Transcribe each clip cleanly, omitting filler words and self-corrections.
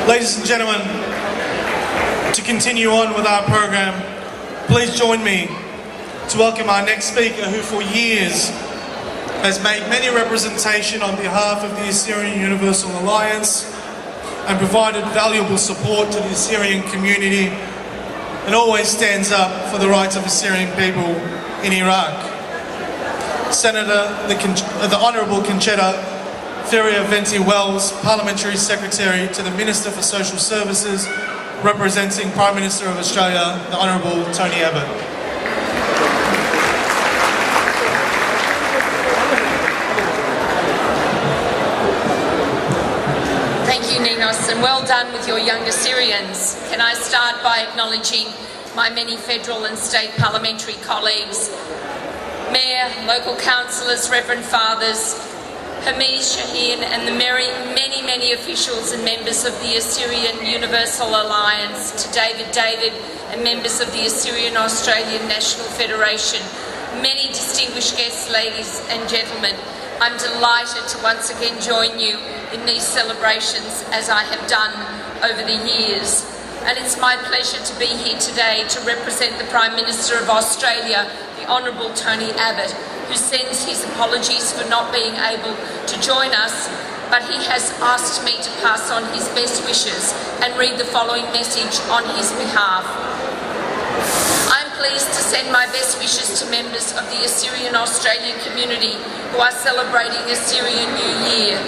Ladies and gentlemen, to continue on with our program, please join me to welcome our next speaker, who for years has made many representation on behalf of the Assyrian Universal Alliance and provided valuable support to the Assyrian community and always stands up for the rights of Assyrian people in Iraq. Senator, the Honourable Concetta Feria Venti-Wells, Parliamentary Secretary to the Minister for Social Services, representing Prime Minister of Australia, the Honourable Tony Abbott. Thank you, Ninos, and well done with your young Assyrians. Can I start by acknowledging my many federal and state parliamentary colleagues, Mayor, local councillors, Reverend Fathers, Hamiz, Shaheen and the many officials and members of the Assyrian Universal Alliance, to David and members of the Assyrian Australian National Federation, many distinguished guests, ladies and gentlemen. I'm delighted to once again join you in these celebrations as I have done over the years. And it's my pleasure to be here today to represent the Prime Minister of Australia, the Honourable Tony Abbott, who sends his apologies for not being able to join us, but he has asked me to pass on his best wishes and read the following message on his behalf. I'm pleased to send my best wishes to members of the Assyrian Australian community who are celebrating Assyrian New Year.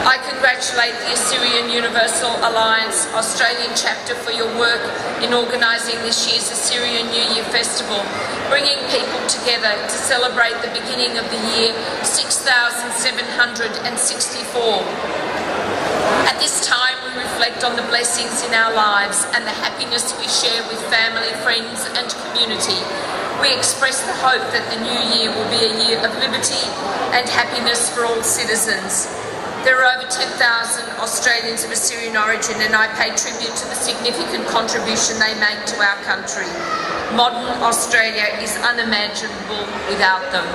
I congratulate the Assyrian Universal Alliance Australian chapter for your work in organising this year's Assyrian New Year Festival, bringing people together to celebrate the beginning of the year 6764. At this time, we reflect on the blessings in our lives and the happiness we share with family, friends and community. We express the hope that the new year will be a year of liberty and happiness for all citizens. There are over 10,000 Australians of Assyrian origin, and I pay tribute to the significant contribution they make to our country. Modern Australia is unimaginable without them.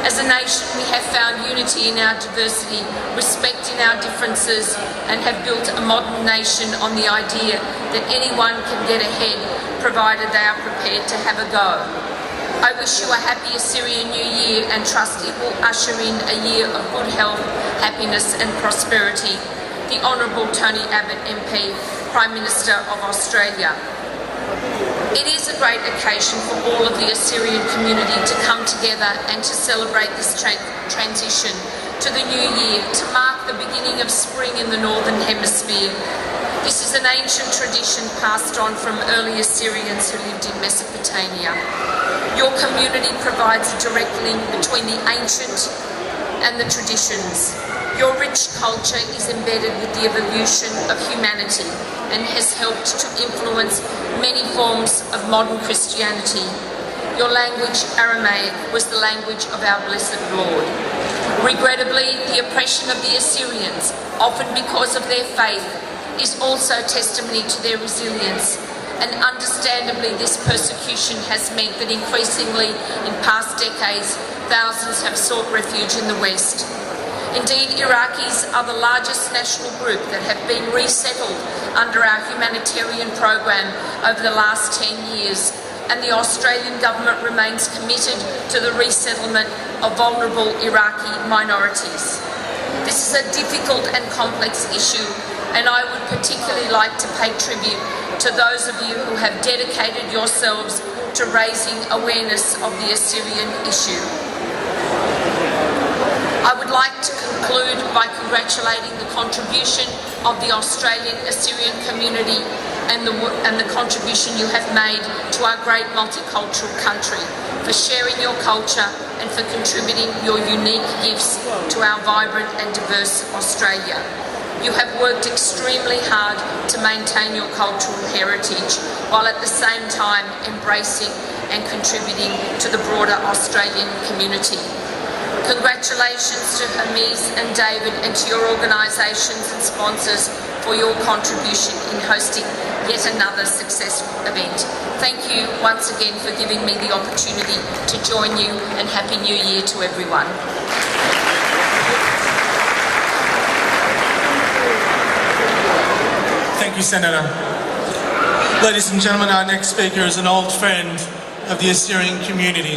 As a nation, we have found unity in our diversity, respect in our differences, and have built a modern nation on the idea that anyone can get ahead, provided they are prepared to have a go. I wish you a happy Assyrian New Year and trust it will usher in a year of good health, happiness and prosperity. The Honourable Tony Abbott MP, Prime Minister of Australia. It is a great occasion for all of the Assyrian community to come together and to celebrate this transition to the new year, to mark the beginning of spring in the Northern Hemisphere. This is an ancient tradition passed on from early Assyrians who lived in Mesopotamia. Your community provides a direct link between the ancient and the traditions. Your rich culture is embedded with the evolution of humanity and has helped to influence many forms of modern Christianity. Your language, Aramaic, was the language of our blessed Lord. Regrettably, the oppression of the Assyrians, often because of their faith, is also testimony to their resilience. And understandably, this persecution has meant that increasingly in past decades, thousands have sought refuge in the West. Indeed, Iraqis are the largest national group that have been resettled under our humanitarian program over the last 10 years, and the Australian government remains committed to the resettlement of vulnerable Iraqi minorities. This is a difficult and complex issue, and I would particularly like to pay tribute to those of you who have dedicated yourselves to raising awareness of the Assyrian issue. I would like to conclude by congratulating the contribution of the Australian Assyrian community and the contribution you have made to our great multicultural country, for sharing your culture and for contributing your unique gifts to our vibrant and diverse Australia. You have worked extremely hard to maintain your cultural heritage, while at the same time embracing and contributing to the broader Australian community. Congratulations to Hamiz and David and to your organisations and sponsors for your contribution in hosting yet another successful event. Thank you once again for giving me the opportunity to join you, and Happy New Year to everyone. you, Senator. Ladies and gentlemen, our next speaker is an old friend of the Assyrian community.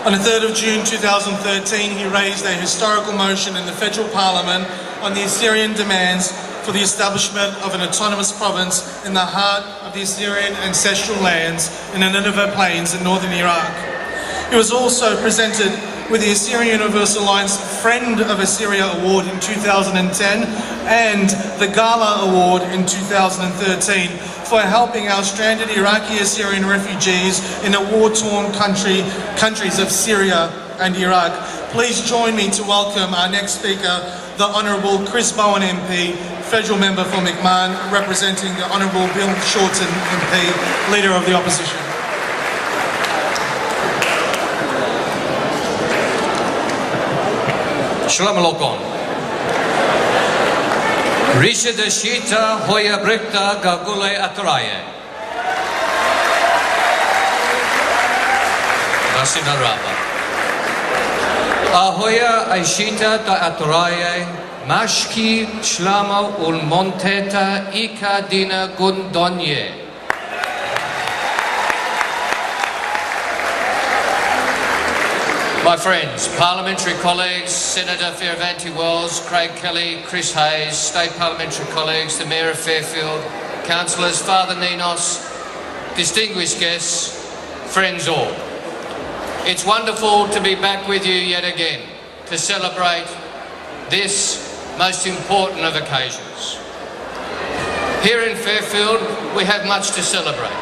On the 3rd of June 2013, he raised a historical motion in the federal parliament on the Assyrian demands for the establishment of an autonomous province in the heart of the Assyrian ancestral lands in the Nineveh plains in northern Iraq. He was also presented with the Assyrian Universal Alliance Friend of Assyria Award in 2010 and the Gala Award in 2013 for helping our stranded Iraqi Assyrian refugees in the war-torn countries of Syria and Iraq. Please join me to welcome our next speaker, the Honourable Chris Bowen MP, Federal Member for McMahon, representing the Honourable Bill Shorten MP, Leader of the Opposition. Shalom Alokum. Risha de Shita Hoya Brikta Gagule Ataraye. Rasina Rabba. Ahoya Aishita da Ataraye, Mashki Shlama ul Monteta Ika Dina Gundonye. My friends, parliamentary colleagues, Senator Fierravanti-Wells, Craig Kelly, Chris Hayes, state parliamentary colleagues, the Mayor of Fairfield, councillors, Father Ninos, distinguished guests, friends all. It's wonderful to be back with you yet again to celebrate this most important of occasions. Here in Fairfield, we have much to celebrate.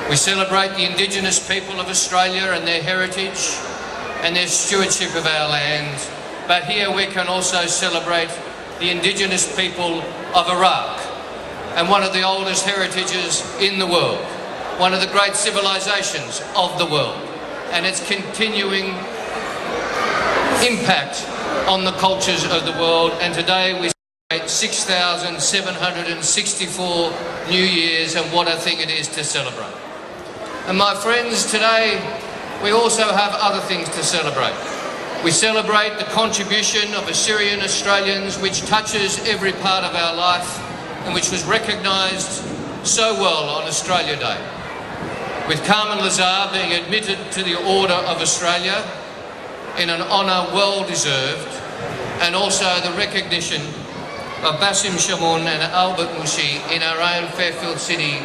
We celebrate the Indigenous people of Australia and their heritage and their stewardship of our land, but here we can also celebrate the Indigenous people of Iraq and one of the oldest heritages in the world, one of the great civilizations of the world, and its continuing impact on the cultures of the world. And today we celebrate 6,764 New Years, and what a thing it is to celebrate. And my friends, today we also have other things to celebrate. We celebrate the contribution of Assyrian Australians, which touches every part of our life and which was recognised so well on Australia Day, with Carmen Lazar being admitted to the Order of Australia in an honour well deserved, and also the recognition of Basim Shamoun and Albert Mushi in our own Fairfield City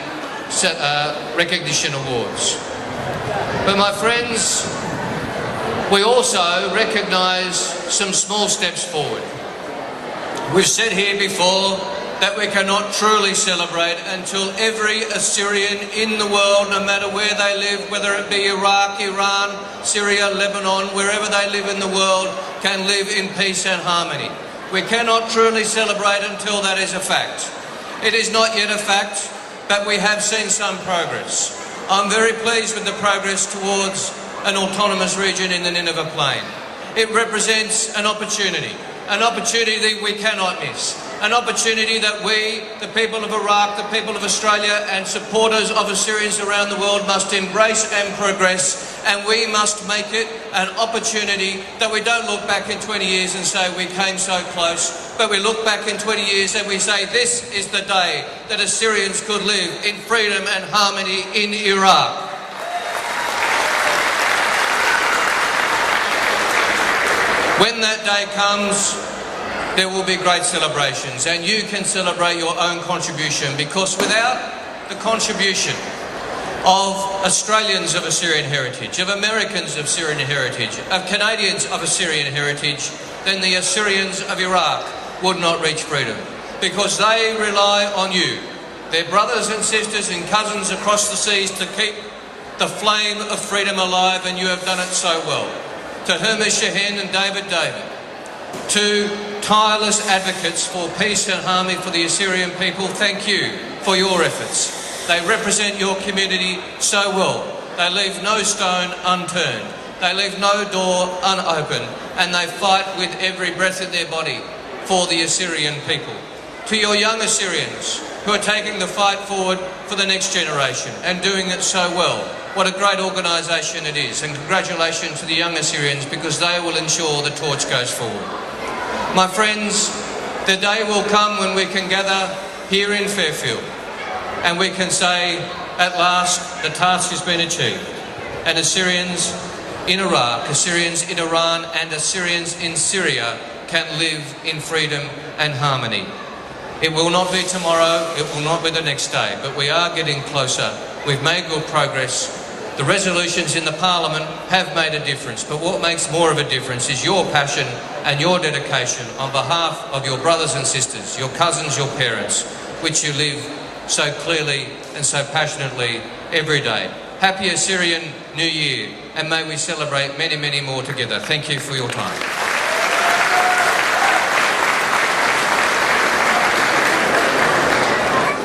recognition awards. But my friends, we also recognise some small steps forward. We've said here before that we cannot truly celebrate until every Assyrian in the world, no matter where they live, whether it be Iraq, Iran, Syria, Lebanon, wherever they live in the world, can live in peace and harmony. We cannot truly celebrate until that is a fact. It is not yet a fact, but we have seen some progress. I'm very pleased with the progress towards an autonomous region in the Nineveh Plain. It represents an opportunity that we cannot miss, an opportunity that we, the people of Iraq, the people of Australia and supporters of Assyrians around the world must embrace and progress, and we must make it an opportunity that we don't look back in 20 years and say we came so close, but we look back in 20 years and we say this is the day that Assyrians could live in freedom and harmony in Iraq. When that day comes, there will be great celebrations, and you can celebrate your own contribution, because without the contribution of Australians of Assyrian heritage, of Americans of Assyrian heritage, of Canadians of Assyrian heritage, then the Assyrians of Iraq would not reach freedom, because they rely on you, their brothers and sisters and cousins across the seas, to keep the flame of freedom alive, and you have done it so well. To Hermes Shahin and David, to tireless advocates for peace and harmony for the Assyrian people, thank you for your efforts. They represent your community so well. They leave no stone unturned. They leave no door unopened, and they fight with every breath in their body for the Assyrian people. To your young Assyrians who are taking the fight forward for the next generation and doing it so well, what a great organisation it is, and congratulations to the young Assyrians, because they will ensure the torch goes forward. My friends, the day will come when we can gather here in Fairfield. And we can say, at last, the task has been achieved. And Assyrians in Iraq, Assyrians in Iran and Assyrians in Syria can live in freedom and harmony. It will not be tomorrow, it will not be the next day, but we are getting closer. We've made good progress. The resolutions in the Parliament have made a difference, but what makes more of a difference is your passion and your dedication on behalf of your brothers and sisters, your cousins, your parents, which you live so clearly and so passionately every day. Happy Assyrian New Year, and may we celebrate many, many more together. Thank you for your time.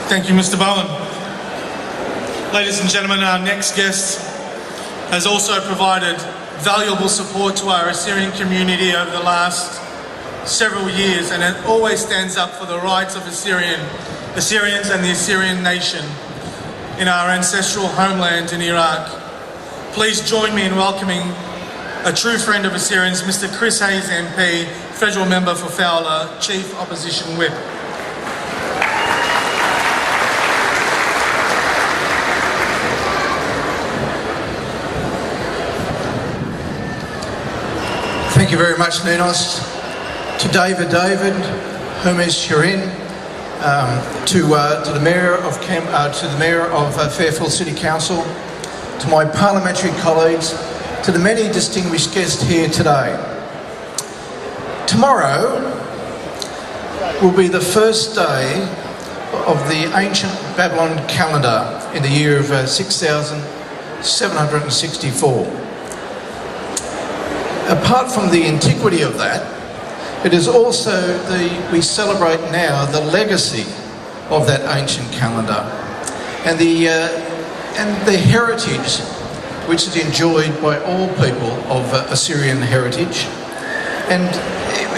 Thank you, Mr. Bowen. Ladies and gentlemen, our next guest has also provided valuable support to our Assyrian community over the last several years, and it always stands up for the rights of Assyrians and the Assyrian nation in our ancestral homeland in Iraq. Please join me in welcoming a true friend of Assyrians, Mr. Chris Hayes MP, Federal Member for Fowler, Chief Opposition Whip. Thank you very much, Ninos. To David, Hermes Shirin, to the Mayor of Fairfield City Council, to my parliamentary colleagues, to the many distinguished guests here today. Tomorrow will be the first day of the ancient Babylon calendar in the year of 6764. Apart from the antiquity of that, it is also we celebrate now the legacy of that ancient calendar and the heritage which is enjoyed by all people of Assyrian heritage, and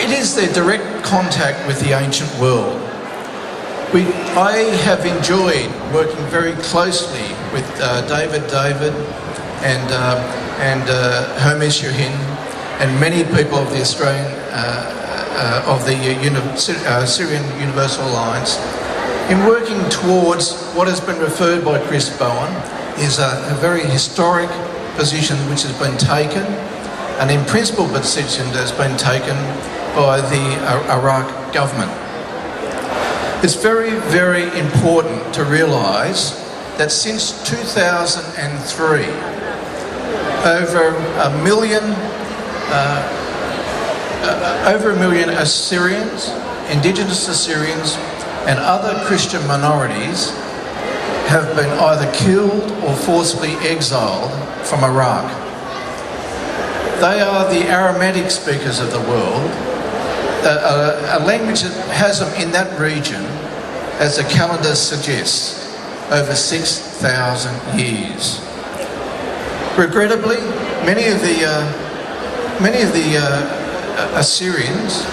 it is their direct contact with the ancient world. I have enjoyed working very closely with David and Hermes Shirin and many people of the Syrian Universal Alliance in working towards what has been referred by Chris Bowen is a very historic position which has been taken, an in principle position that has been taken by the Iraq government. It's very, very important to realise that since 2003, over a million Assyrians, indigenous Assyrians and other Christian minorities have been either killed or forcibly exiled from Iraq. They are the Aramaic speakers of the world, a language that has them in that region, as the calendar suggests, over 6,000 years. Regrettably, many of the Assyrians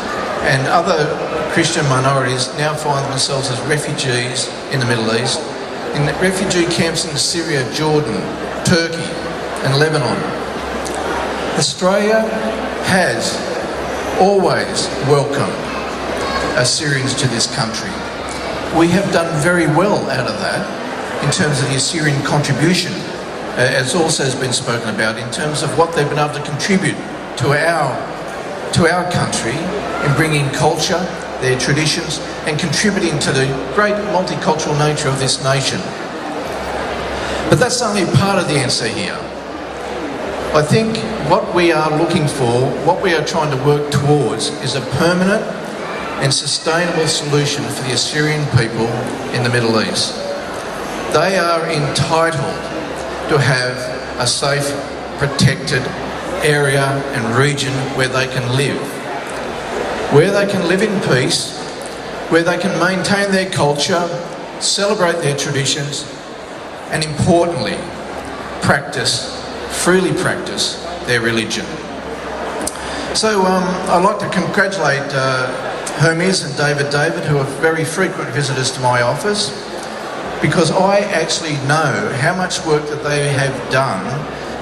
and other Christian minorities now find themselves as refugees in the Middle East, in refugee camps in Syria, Jordan, Turkey and Lebanon. Australia has always welcomed Assyrians to this country. We have done very well out of that in terms of the Assyrian contribution, as also has been spoken about, in terms of what they've been able to contribute to our country in bringing culture, their traditions, and contributing to the great multicultural nature of this nation. But that's only part of the answer here. I think what we are looking for, what we are trying to work towards, is a permanent and sustainable solution for the Assyrian people in the Middle East. They are entitled to have a safe, protected area and region where they can live in peace, where they can maintain their culture, celebrate their traditions, and importantly, freely practice their religion. So I'd like to congratulate Hermes and David, who are very frequent visitors to my office, because I actually know how much work that they have done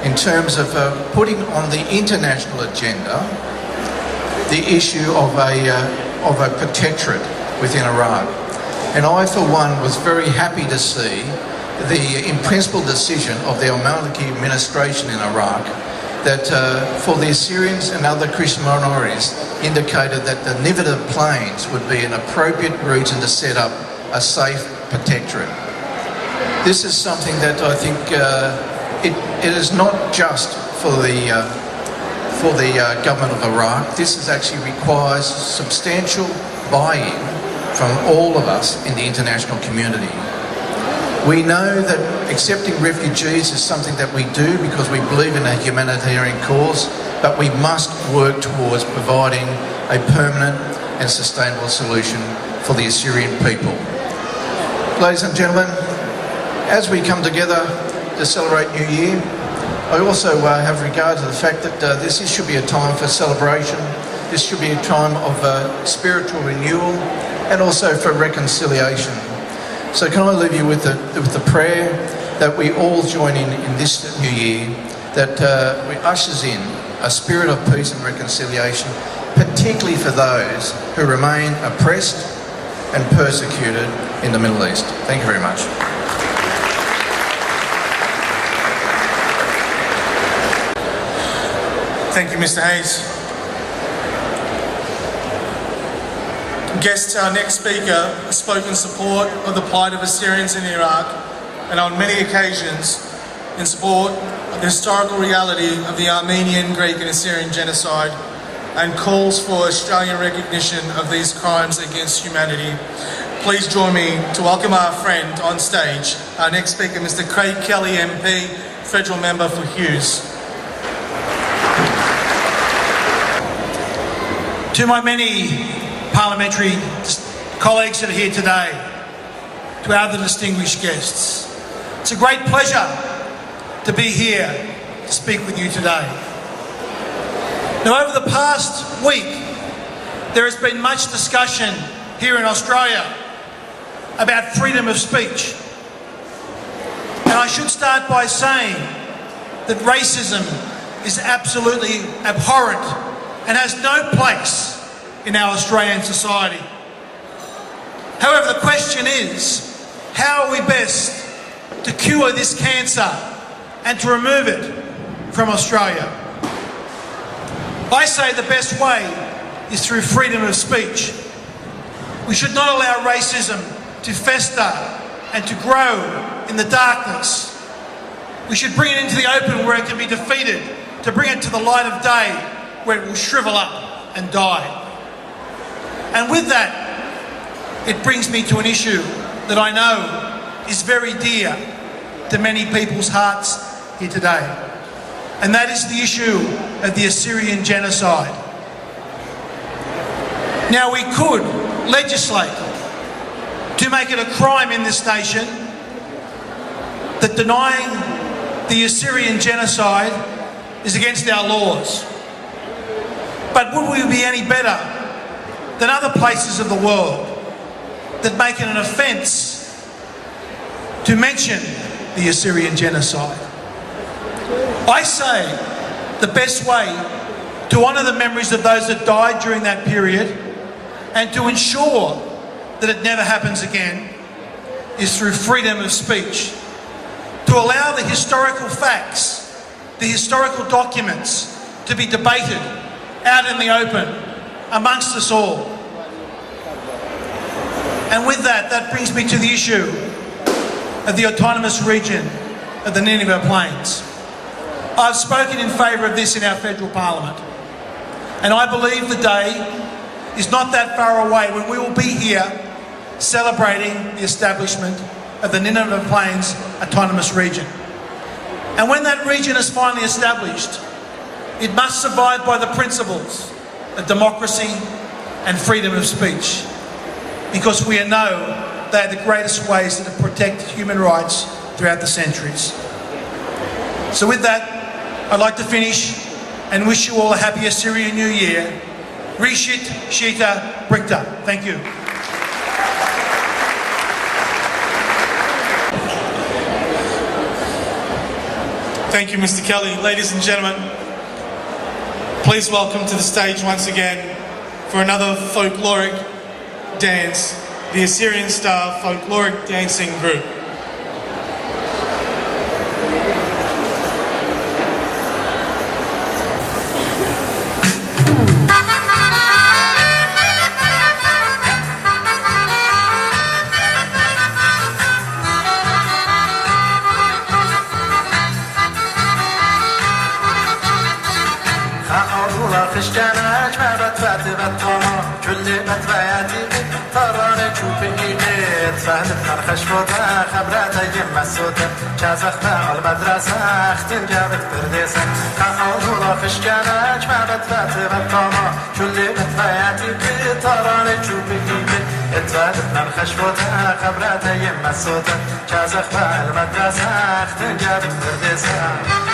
in terms of putting on the international agenda the issue of a protectorate within Iraq. And I, for one, was very happy to see the in-principle decision of the Al-Maliki administration in Iraq that for the Assyrians and other Christian minorities indicated that the Nineveh plains would be an appropriate region to set up a safe protectorate. This is something that I think it is not just for the government of Iraq. This actually requires substantial buy-in from all of us in the international community. We know that accepting refugees is something that we do because we believe in a humanitarian cause, but we must work towards providing a permanent and sustainable solution for the Assyrian people. Ladies and gentlemen, as we come together to celebrate New Year, I also have regard to the fact that this should be a time for celebration. This should be a time of spiritual renewal and also for reconciliation. So can I leave you with the prayer that we all join in this new year, that we ushers in a spirit of peace and reconciliation, particularly for those who remain oppressed and persecuted in the Middle East. Thank you very much. Thank you, Mr. Hayes. Guests, our next speaker spoke in support of the plight of Assyrians in Iraq and on many occasions in support of the historical reality of the Armenian, Greek and Assyrian genocide and calls for Australian recognition of these crimes against humanity. Please join me to welcome our friend on stage, our next speaker, Mr. Craig Kelly MP, Federal Member for Hughes. To my many parliamentary colleagues that are here today, to our other distinguished guests, it's a great pleasure to be here to speak with you today. Now, over the past week, there has been much discussion here in Australia about freedom of speech. And I should start by saying that racism is absolutely abhorrent and has no place in our Australian society. However, the question is, how are we best to cure this cancer and to remove it from Australia? I say the best way is through freedom of speech. We should not allow racism to fester and to grow in the darkness. We should bring it into the open where it can be defeated, to bring it to the light of day where it will shrivel up and die. And with that, it brings me to an issue that I know is very dear to many people's hearts here today. And that is the issue of the Assyrian genocide. Now, we could legislate to make it a crime in this nation that denying the Assyrian genocide is against our laws. But would we be any better than other places of the world that make it an offence to mention the Assyrian genocide? I say the best way to honour the memories of those that died during that period and to ensure that it never happens again is through freedom of speech. To allow the historical facts, the historical documents to be debated out in the open amongst us all. And with that, that brings me to the issue of the autonomous region of the Nineveh Plains. I've spoken in favour of this in our federal parliament, and I believe the day is not that far away when we will be here celebrating the establishment of the Nineveh Plains Autonomous Region. And when that region is finally established, it must survive by the principles of democracy and freedom of speech, because we know they are the greatest ways to protect human rights throughout the centuries. So with that, I'd like to finish and wish you all a happy Assyrian New Year. Rishit Shita Brikta. Thank you. Thank you, Mr. Kelly. Ladies and gentlemen, please welcome to the stage once again for another folkloric dance, the Assyrian Star folkloric dancing group. خشكاناج ما بتفات بطاما كل بتفاتي طراني شوفي إيد فهدتنا الخشفوتا خبرات يم السوتا شازخنا المدرسة اختن جابت برديسة خاولا خشكاناج ما بتفات بطاما كل بتفاتي طراني شوفي إيد فهدتنا الخشفوتا خبرات يم السوتا شازخنا المدرسة اختن جابت برديسة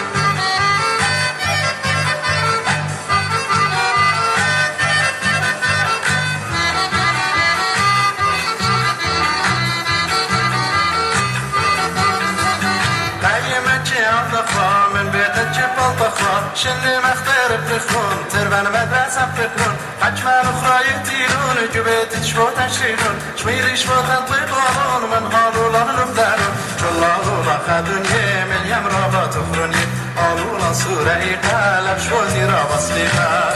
من بيت الجبل ضخم شني مختار بخون تربان مدرسة بخون حجمان أخرى يتيلون جبيت شفوت عشرينون شميري شفوت انطيقون من هالو لهم دارون جلالو لخدون يمن يمرابا تخروني قالوا لنصورة إيقال بشوتي رابا صليقا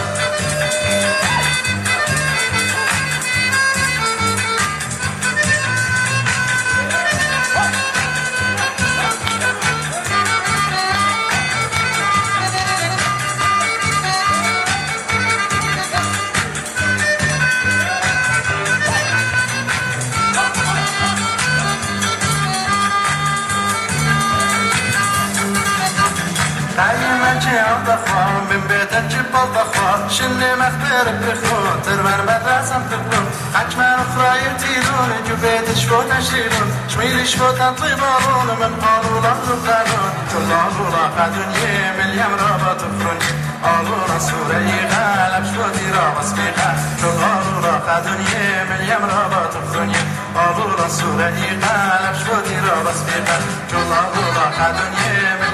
ضخم من بيت الجبل ضخم شني مختار بخون تربان مدرسة بخون حجمان أخرى يتيلون جبيت شفوت عشرينون شميلي شفوت انطيبارون من قالوا لهم قانون جلالوا لقادون يمن يمرابا تفرون قالوا نصورة يغالب شفوتي رابا سبيقا جلالوا لقادون يمن يمرابا تفرون قالوا نصورة يغالب شفوتي رابا سبيقا جلالوا لقادون يمن